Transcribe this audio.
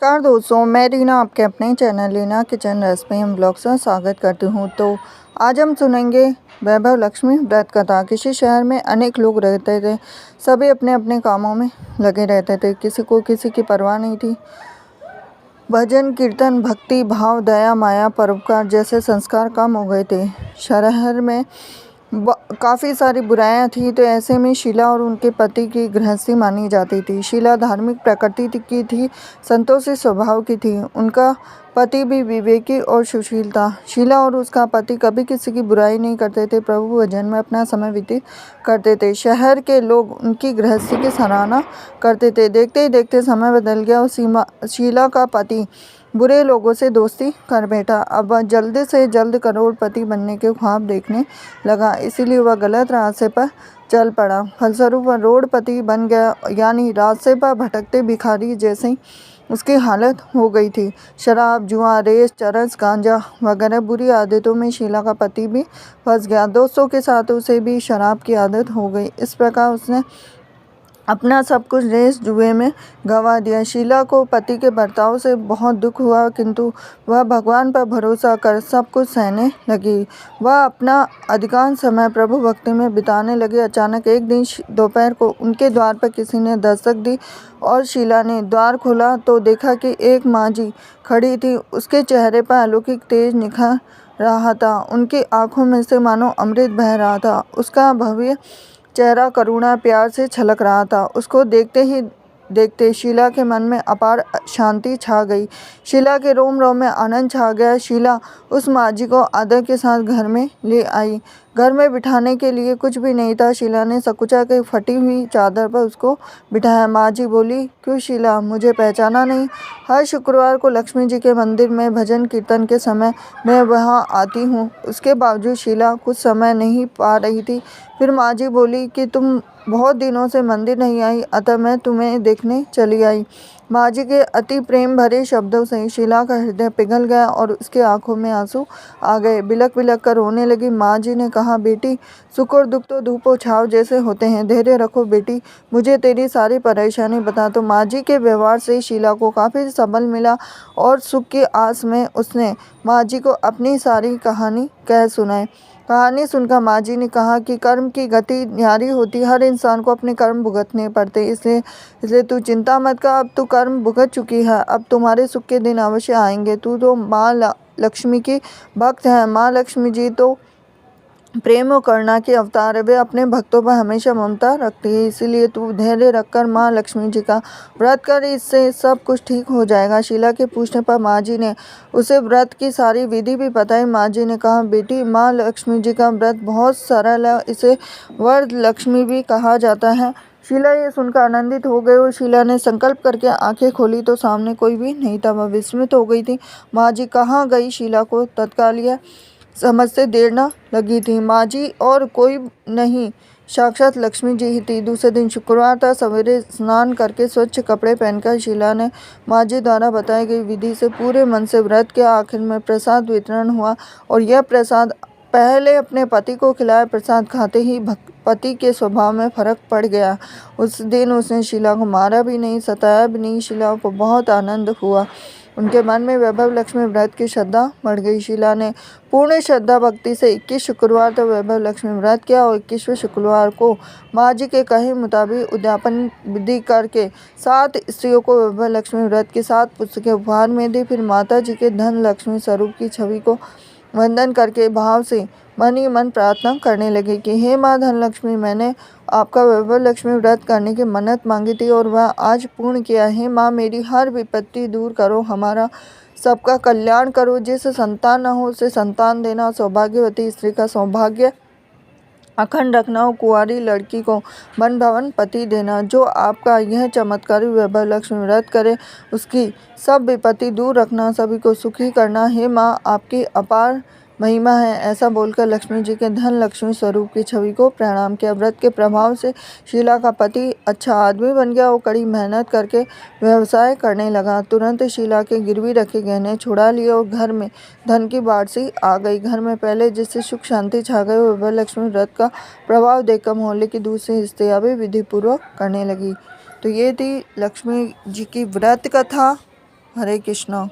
नमस्कार दोस्तों, मैं रीना आपके अपने channel Reena kitchen recipe and blogs में स्वागत करती हूँ। तो आज हम सुनेंगे वैभव लक्ष्मी व्रत कथा। किसी शहर में अनेक लोग रहते थे। सभी अपने अपने कामों में लगे रहते थे। किसी को किसी की परवाह नहीं थी। भजन कीर्तन भक्ति भाव दया माया परोपकार जैसे संस्कार कम हो गए थे। शहर में काफ़ी सारी बुराइयां थी। तो ऐसे में शीला और उनके पति की गृहस्थी मानी जाती थी। शीला धार्मिक प्रकृति की थी, संतोषी स्वभाव की थी। उनका पति भी विवेकी और सुशील था। शीला और उसका पति कभी किसी की बुराई नहीं करते थे। प्रभु भजन में अपना समय व्यतीत करते थे। शहर के लोग उनकी गृहस्थी की सराहना करते थे। देखते ही देखते समय बदल गया और शीला का पति बुरे लोगों से दोस्ती कर बैठा। अब वह जल्द से जल्द करोड़पति बनने के ख्वाब देखने लगा, इसीलिए वह गलत रास्ते पर चल पड़ा। फलस्वरूप वह रोडपति बन गया, यानी रास्ते पर भटकते भिखारी जैसी उसकी हालत हो गई थी। शराब जुआ रेस चरस गांजा वगैरह बुरी आदतों में शीला का पति भी फंस गया। दोस्तों के साथ उसे भी शराब की आदत हो गई। इस प्रकार उसने अपना सब कुछ रेस जुए में गंवा दिया। शीला को पति के बर्ताव से बहुत दुख हुआ, किंतु वह भगवान पर भरोसा कर सब कुछ सहने लगी। वह अपना अधिकांश समय प्रभु भक्ति में बिताने लगी। अचानक एक दिन दोपहर को उनके द्वार पर किसी ने दस्तक दी और शीला ने द्वार खोला तो देखा कि एक माँ जी खड़ी थी। उसके चेहरे पर अलौकिक तेज निखर रहा था। उनकी आंखों में से मानो अमृत बह रहा था। उसका भव्य चेहरा करुणा प्यार से छलक रहा था। उसको देखते ही देखते शीला के मन में अपार शांति छा गई। शीला के रोम रोम में आनंद छा गया। शीला उस माँ जी को आदर के साथ घर में ले आई। घर में बिठाने के लिए कुछ भी नहीं था। शीला ने सकुचा के फटी हुई चादर पर उसको बिठाया। माँ जी बोली, क्यों शीला, मुझे पहचाना नहीं? हर शुक्रवार को लक्ष्मी जी के मंदिर में भजन कीर्तन के समय मैं वहाँ आती हूँ। उसके बावजूद शीला कुछ समय नहीं पा रही थी। फिर माँ जी बोली कि तुम बहुत दिनों से मंदिर नहीं आई, अतः मैं तुम्हें देखने चली आई। माँ जी के अति प्रेम भरे शब्दों से शीला का हृदय पिघल गया और उसके आंखों में आंसू आ गए। बिलक बिलक कर रोने लगी। माँ जी ने कहा, बेटी, सुख और दुख तो धूप और छाव जैसे होते हैं। धैर्य रखो बेटी, मुझे तेरी सारी परेशानी बता। तो माँ जी के व्यवहार से शीला को काफ़ी सबल मिला और सुख की आस में उसने माँ जी को अपनी सारी कहानी कह सुनाई। कहानी सुनकर माँ जी ने कहा कि कर्म की गति न्यारी होती, हर इंसान को अपने कर्म भुगतने पड़ते। इसलिए तू चिंता मत कर, अब तू कर्म भुगत चुकी है, अब तुम्हारे सुख के दिन अवश्य आएंगे। तू तो माँ लक्ष्मी की भक्त है। माँ लक्ष्मी जी तो प्रेम और करुणा के अवतार है। वे अपने भक्तों पर हमेशा ममता रखती है। इसीलिए तू धैर्य रखकर माँ लक्ष्मी जी का व्रत कर, इससे सब कुछ ठीक हो जाएगा। शीला के पूछने पर माँ जी ने उसे व्रत की सारी विधि भी बताई। माँ जी ने कहा, बेटी, माँ लक्ष्मी जी का व्रत बहुत सरल है, इसे वर लक्ष्मी भी कहा जाता है। शीला ये सुनकर आनंदित हो गई और शीला ने संकल्प करके आंखें खोली तो सामने कोई भी नहीं था। वह विस्मित हो गई थी। माँ जी कहाँ गई? शीला को तत्काल यह समझते देर न लगी थी। माँ जी और कोई नहीं, साक्षात लक्ष्मी जी ही थी। दूसरे दिन शुक्रवार था। सवेरे स्नान करके स्वच्छ कपड़े पहनकर शीला ने माँ जी द्वारा बताई गई विधि से पूरे मन से व्रत किया। आखिर में प्रसाद वितरण हुआ और यह प्रसाद पहले अपने पति को खिलाया। प्रसाद खाते ही पति के स्वभाव में फर्क पड़ गया। उस दिन उसने शीला को मारा भी नहीं, सताया भी नहीं। शीला को बहुत आनंद हुआ। उनके मन में वैभव लक्ष्मी व्रत की श्रद्धा बढ़ गई। शीला ने पूर्ण श्रद्धा भक्ति से 21 शुक्रवार तक वैभव लक्ष्मी व्रत किया और 21वें शुक्रवार को माँ जी के कहे मुताबिक उद्यापन विधि करके 7 स्त्रियों को वैभव लक्ष्मी व्रत की 7 पुस्तकें उपहार में दी। फिर माता जी के धन लक्ष्मी स्वरूप की छवि को वंदन करके भाव से मन ही मन प्रार्थना करने लगे कि हे माँ धनलक्ष्मी, मैंने आपका वैभव लक्ष्मी व्रत करने की मन्नत मांगी थी और वह आज पूर्ण किया है। माँ, मेरी हर विपत्ति दूर करो, हमारा सबका कल्याण करो। जिसे संतान न हो उसे संतान देना, सौभाग्यवती स्त्री का सौभाग्य अखंड रखना और कुंवारी लड़की को मन भवन पति देना। जो आपका यह चमत्कारी वैभव लक्ष्मी व्रत करे उसकी सब विपत्ति दूर रखना, सभी को सुखी करना। हे माँ, आपकी अपार महिमा है। ऐसा बोलकर लक्ष्मी जी के धन लक्ष्मी स्वरूप की छवि को प्रणाम किया। व्रत के प्रभाव से शीला का पति अच्छा आदमी बन गया और कड़ी मेहनत करके व्यवसाय करने लगा। तुरंत शीला के गिरवी रखे गहने छुड़ा लिए और घर में धन की बाढ़ सी आ गई। घर में पहले जिससे सुख शांति छा गई, वैभव लक्ष्मी व्रत का प्रभाव देखकर मोहल्ले की दूसरी स्त्रियां भी विधि पूर्वक करने लगी। तो ये थी लक्ष्मी जी की व्रत कथा। हरे कृष्णा।